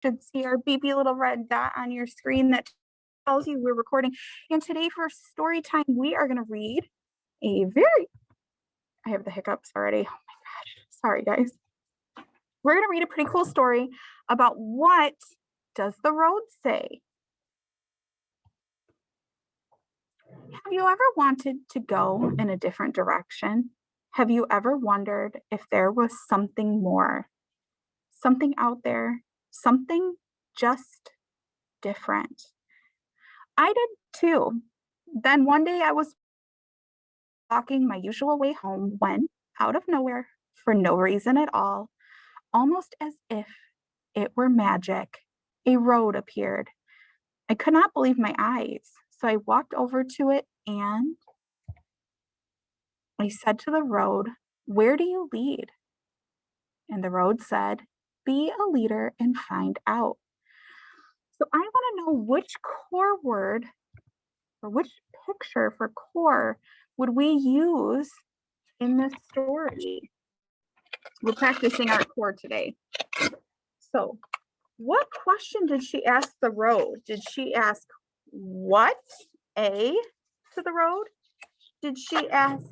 should see our beepy little red dot on your screen that tells you we're recording. And today for story time, we are going to read a very, I have the hiccups already. Oh my gosh. Sorry, guys. We're going to read a pretty cool story about what does the road say? Have you ever wanted to go in a different direction? Have you ever wondered if there was something more, something out there, something just different? I did too. Then one day I was walking my usual way home when, out of nowhere, for no reason at all, almost as if it were magic, a road appeared. I could not believe my eyes, so I walked over to it and I said to the road, "Where do you lead?" And the road said, "Be a leader and find out." So I want to know which core word or which picture for core would we use in this story? We're practicing our core today. So, what question did she ask the road? Did she ask what, A, to the road? Did she ask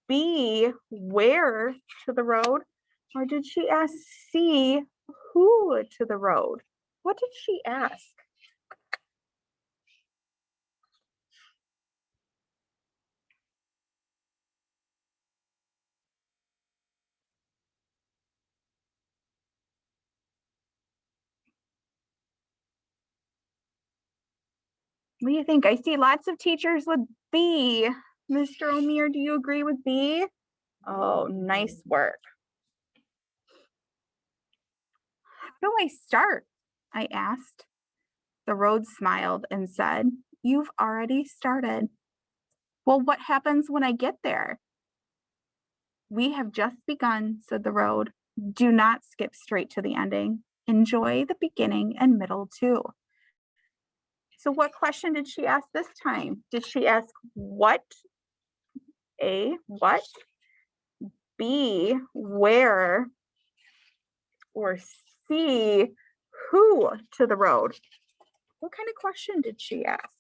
B, where to the road? Or did she ask C, who to the road? What did she ask? What do you think? I see lots of teachers with B. Mr. O'Meara, do you agree with B? Oh, nice work. How do I start? I asked. The road smiled and said, "You've already started." Well, what happens when I get there? We have just begun, said the road. Do not skip straight to the ending. Enjoy the beginning and middle too. So what question did she ask this time? Did she ask what? A, what? B, where? Or C, who to the road? What kind of question did she ask?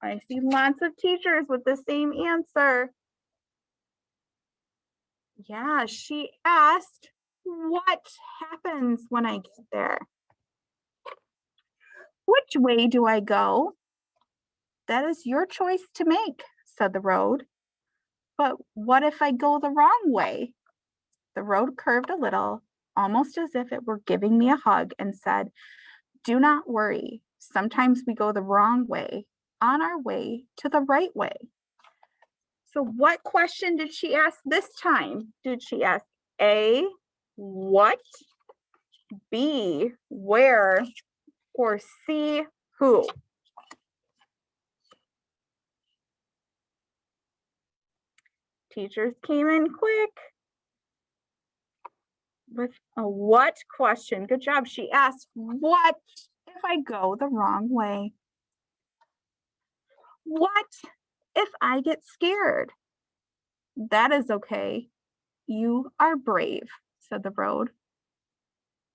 I see lots of teachers with the same answer. Yeah, she asked, what happens when I get there? Which way do I go? That is your choice to make, said the road. But what if I go the wrong way? The road curved a little, almost as if it were giving me a hug, and said, do not worry. Sometimes we go the wrong way on our way to the right way. So what question did she ask this time? Did she ask A, what, B, where, or C, who? Teachers came in quick with a what question. Good job. She asked, what if I go the wrong way? What if I get scared? That is okay. You are brave, said the road.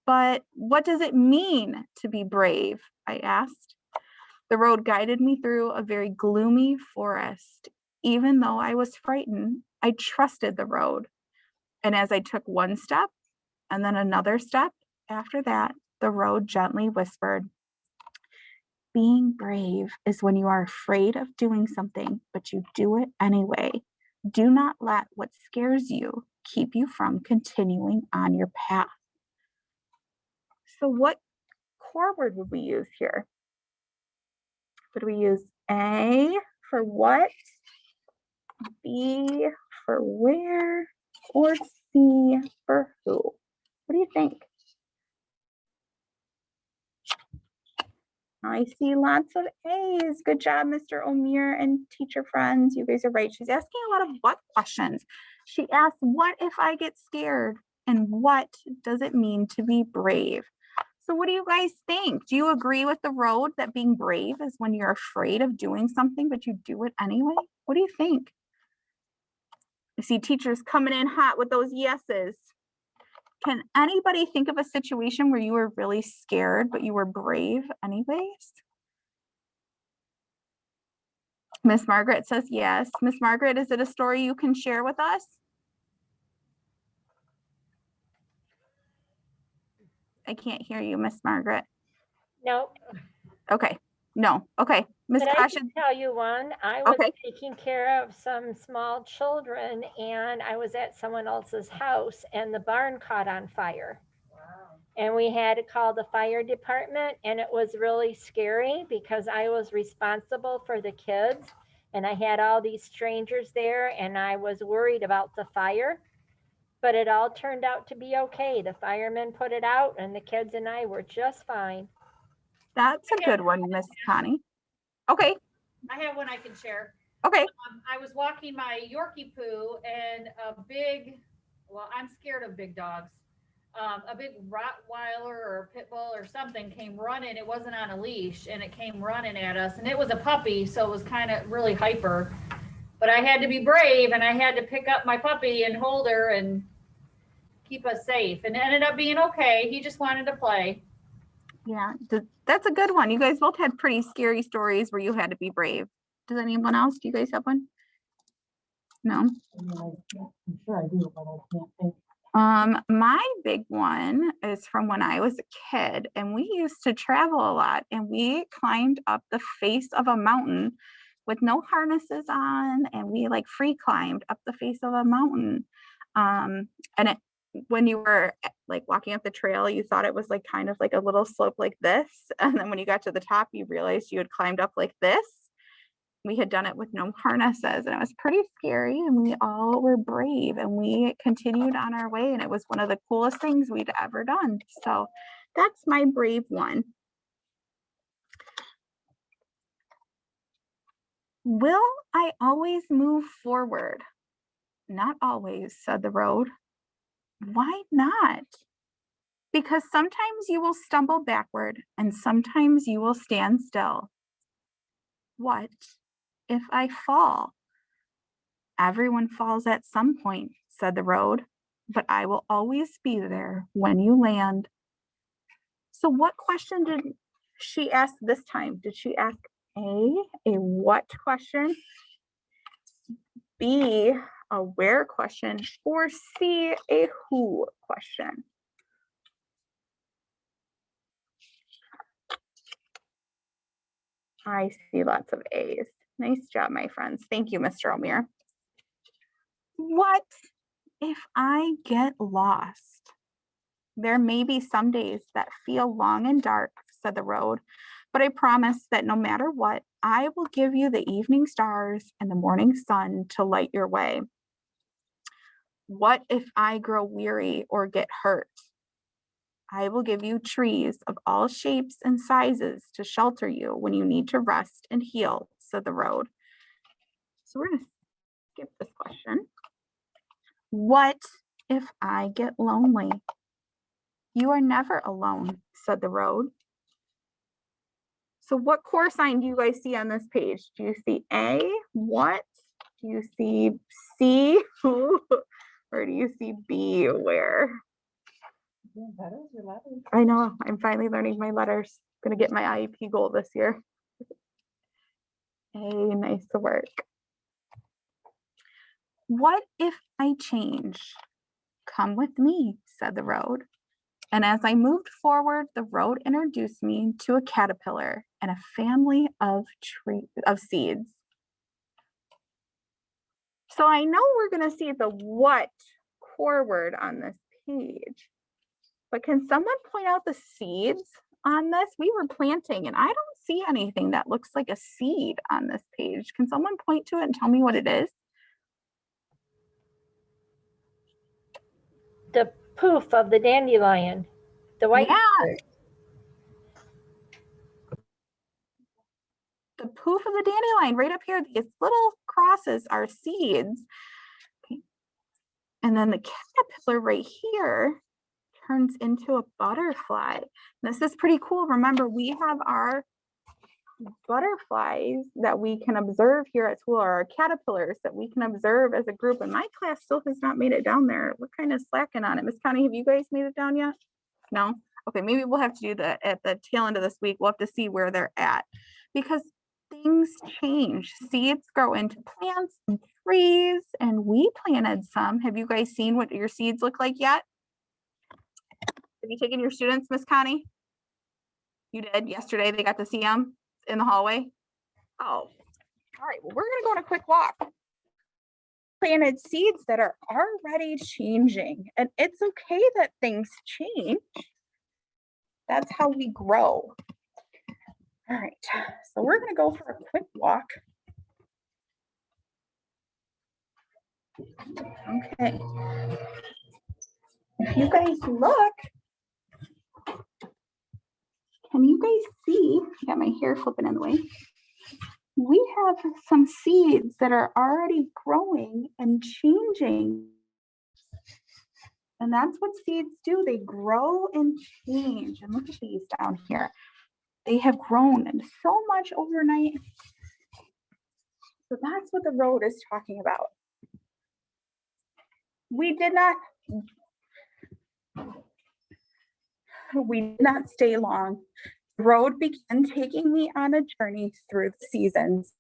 But what does it mean to be brave? I asked. The road guided me through a very gloomy forest. Even though I was frightened, I trusted the road. And as I took one step and then another step after that, the road gently whispered, being brave is when you are afraid of doing something, but you do it anyway. Do not let what scares you keep you from continuing on your path. So what core word would we use here? Would we use A for what, B for where, or C for who? What do you think? I see lots of A's. Good job, Mr. O'Meara and teacher friends. You guys are right. She's asking a lot of what questions. She asked, what if I get scared? And what does it mean to be brave? So what do you guys think? Do you agree with the road that being brave is when you're afraid of doing something, but you do it anyway? What do you think? I see teachers coming in hot with those yeses. Can anybody think of a situation where you were really scared, but you were brave anyways? Miss Margaret says yes. Miss Margaret, is it a story you can share with us? I can't hear you, Miss Margaret. No, Okay, no, okay. Miss but I Kasha, can tell you one. I was okay, taking care of some small children and I was at someone else's house and the barn caught on fire. And we had to call the fire department and it was really scary because I was responsible for the kids and I had all these strangers there and I was worried about the fire. But it all turned out to be okay. The firemen put it out and the kids and I were just fine. that's a good one, Miss Connie. Okay, I have one I can share. okay, I was walking my Yorkie poo and a big, well, I'm scared of big dogs. A big Rottweiler or a pit bull or something came running. It wasn't on a leash and it came running at us. And it was a puppy, so it was kind of really hyper. But I had to be brave and I had to pick up my puppy and hold her and keep us safe. And it ended up being okay. He just wanted to play. yeah, that's a good one. You guys both had pretty scary stories where you had to be brave. Does anyone else? Do you guys have one? No? I'm sure I do, but I can't think. My big one is from when I was a kid and we used to travel a lot and we climbed up the face of a mountain with no harnesses on and we like free climbed up the face of a mountain. And when you were like walking up the trail, you thought it was like kind of like a little slope like this. And then when you got to the top, you realized you had climbed up like this. We had done it with no harnesses and it was pretty scary and we all were brave and we continued on our way and it was one of the coolest things we'd ever done. So that's my brave one. Will I always move forward? Not always, said the road. Why not? Because sometimes you will stumble backward and sometimes you will stand still. What if I fall? Everyone falls at some point, said the road, but I will always be there when you land. So what question did she ask this time? Did she ask A what question, B, a where question, or C, a who question? I see lots of A's. Nice job, my friends. Thank you, Mr. O'Meara. What if I get lost? There may be some days that feel long and dark, said the road, but I promise that no matter what, I will give you the evening stars and the morning sun to light your way. What if I grow weary or get hurt? I will give you trees of all shapes and sizes to shelter you when you need to rest and heal, said the road. So we're going to skip this question. What if I get lonely? You are never alone, said the road. So what core sign do you guys see on this page? Do you see A, what? Do you see C, who? Or do you see B, where? I know, I'm finally learning my letters. Gonna get my IEP goal this year. A, nice work. What if I change? Come with me, said the road. And as I moved forward, the road introduced me to a caterpillar and a family of seeds. So I know we're going to see the what core word on this page, but can someone point out the seeds on this? We were planting and I don't see anything that looks like a seed on this page. Can someone point to it and tell me what it is? The poof of the dandelion, the white. Yeah. The poof of the dandelion right up here, these little crosses are seeds. Okay. And then the caterpillar right here turns into a butterfly. This is pretty cool. Remember, we have our butterflies that we can observe here at school, or caterpillars that we can observe as a group. And my class still has not made it down there. We're kind of slacking on it. Miss Connie, have you guys made it down yet? No? Okay, maybe we'll have to do that at the tail end of this week. We'll have to see where they're at, because things change. Seeds grow into plants and trees, and we planted some. Have you guys seen what your seeds look like yet? Have you taken your students, Miss Connie? You did yesterday. They got to see them in the hallway. Oh, all right. Well, we're going to go on a quick walk. Planted seeds that are already changing, and it's okay that things change. That's how we grow. All right. So we're going to go for a quick walk. Okay. If you guys look, can you guys see? I got my hair flipping in the way. We have some seeds that are already growing and changing. And that's what seeds do. They grow and change. And look at these down here. They have grown so much overnight. So that's what the road is talking about. We did not stay long. The road began taking me on a journey through the seasons.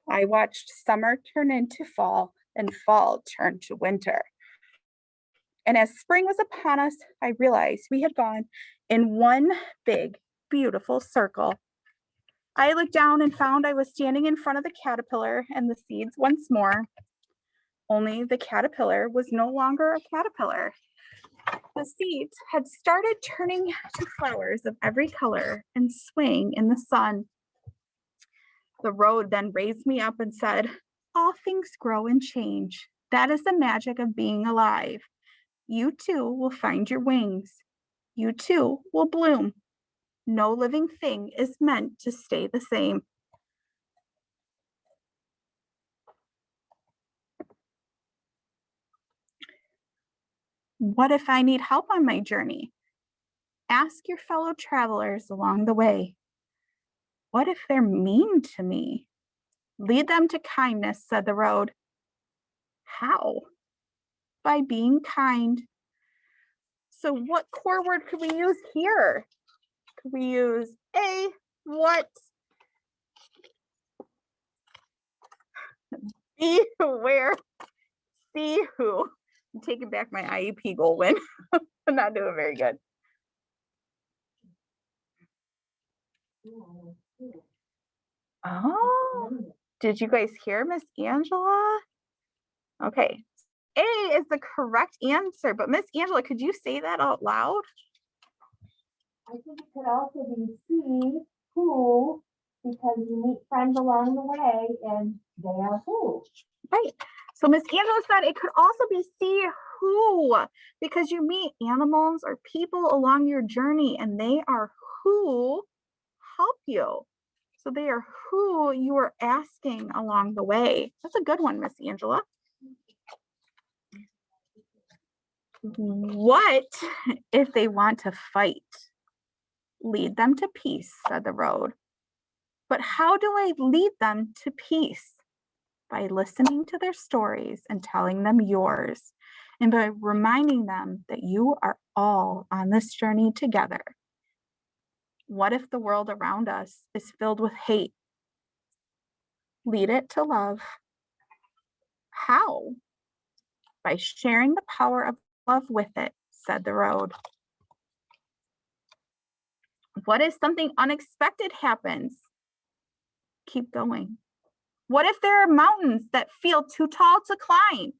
I watched summer turn into fall and fall turn to winter. And as spring was upon us, I realized we had gone in one big, beautiful circle. I looked down and found I was standing in front of the caterpillar and the seeds once more. Only the caterpillar was no longer a caterpillar. The seeds had started turning to flowers of every color and swaying in the sun. The road then raised me up and said, "All things grow and change. That is the magic of being alive. You too will find your wings. You too will bloom. No living thing is meant to stay the same." What if I need help on my journey? Ask your fellow travelers along the way. What if they're mean to me? Lead them to kindness, said the road. How? By being kind. So what core word could we use here? Could we use A, what? B, where? C, who? I'm taking back my IEP goal win. I'm not doing very good. Oh, did you guys hear Miss Angela? Okay, A is the correct answer, but Miss Angela, could you say that out loud? I think it could also be see who, because you meet friends along the way and they are who. Right. So Miss Angela said it could also be see who, because you meet animals or people along your journey and they are who help you. So they are who you are asking along the way. That's a good one, Miss Angela. What if they want to fight? Lead them to peace, said the road. But how do I lead them to peace? By listening to their stories and telling them yours, and by reminding them that you are all on this journey together. What if the world around us is filled with hate? Lead it to love. How? By sharing the power of love with it, said the road. What if something unexpected happens? Keep going. What if there are mountains that feel too tall to climb?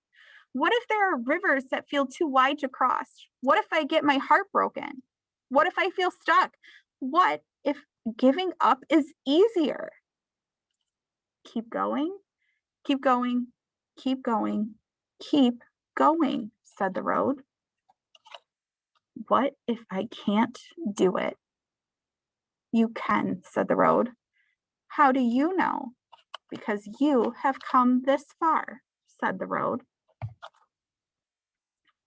What if there are rivers that feel too wide to cross? What if I get my heart broken? What if I feel stuck? What if giving up is easier? Keep going, keep going, keep going, keep going, said the road. What if I can't do it? You can, said the road. How do you know? Because you have come this far, said the road.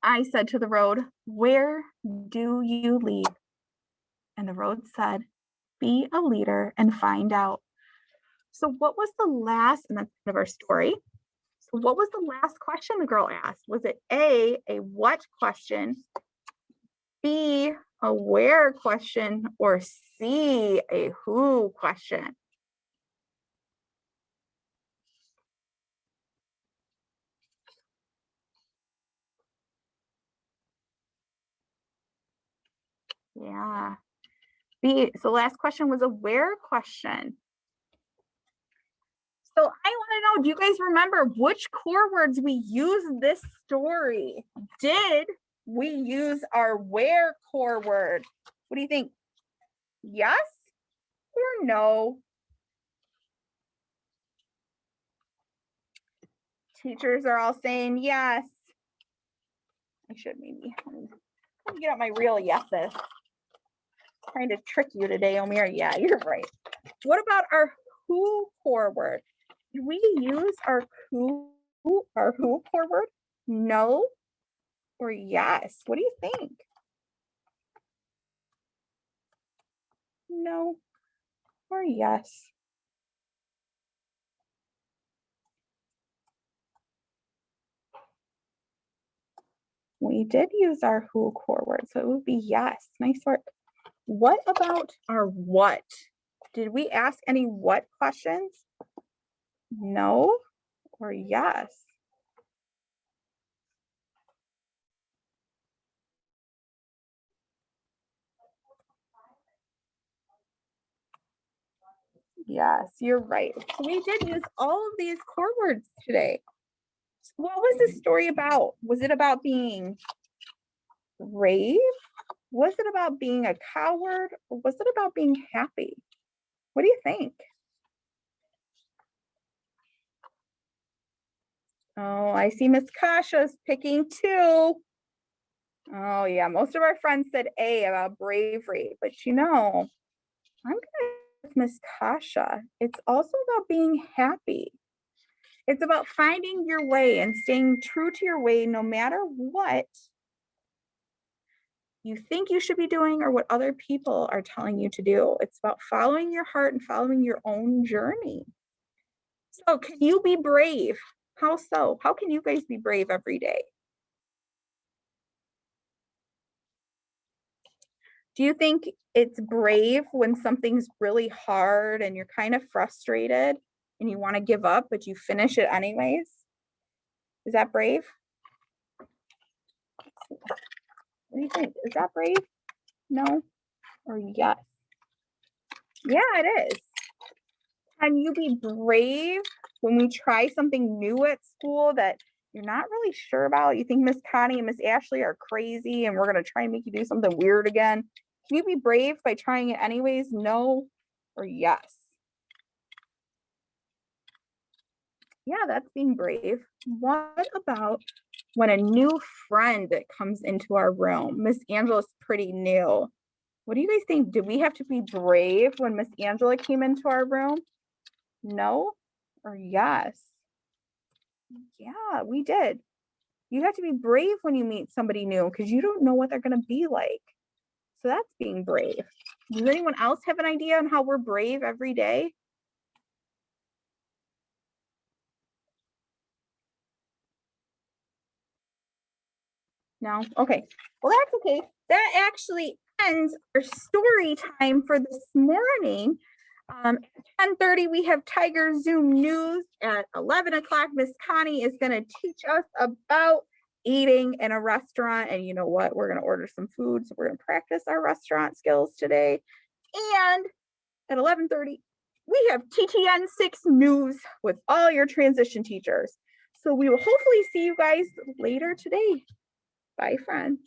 I said to the road, where do you lead? And the road said, be a leader and find out. So what was the last, and that's kind of our story. So what was the last question the girl asked? Was it A, a what question, B, a where question, or C, a who question? Yeah. B, so last question was a where question. So I want to know, do you guys remember which core words we used this story? Did we use our where core word? What do you think? Yes or no? Teachers are all saying yes. I should maybe let me get out my real yeses. Trying to trick you today, Omir. Yeah, you're right. What about our who core word? Did we use our who core word? No or yes? What do you think? No or yes? We did use our who core word, so it would be yes. Nice work. What about our what? Did we ask any what questions? No or yes? Yes, you're right. So we did use all of these core words today. What was this story about? Was it about being brave? Was it about being a coward? Or was it about being happy? What do you think? Oh, I see Miss Kasha's picking two. Oh yeah, most of our friends said A about bravery, but you know, I'm gonna with Miss Kasha. It's also about being happy. It's about finding your way and staying true to your way no matter what you think you should be doing or what other people are telling you to do. It's about following your heart and following your own journey. So can you be brave? How so? How can you guys be brave every day? Do you think it's brave when something's really hard and you're kind of frustrated and you want to give up, but you finish it anyways? Is that brave? What do you think? Is that brave? No or yes? Yeah, it is. Can you be brave when we try something new at school that you're not really sure about? You think Miss Connie and Miss Ashley are crazy and we're going to try and make you do something weird again? Can you be brave by trying it anyways? No or yes? Yeah, that's being brave. What about when a new friend comes into our room? Miss Angela's pretty new. What do you guys think? Did we have to be brave when Miss Angela came into our room? No or yes? Yeah, we did. You have to be brave when you meet somebody new because you don't know what they're going to be like. So that's being brave. Does anyone else have an idea on how we're brave every day? No? Okay. Well, that's okay. That actually ends our story time for this morning. At 10:30, we have Tiger Zoom News. At 11 o'clock, Miss Connie is going to teach us about eating in a restaurant. And you know what? We're going to order some food. So we're going to practice our restaurant skills today. And at 11:30, we have TTN 6 News with all your transition teachers. So we will hopefully see you guys later today. Bye, friends.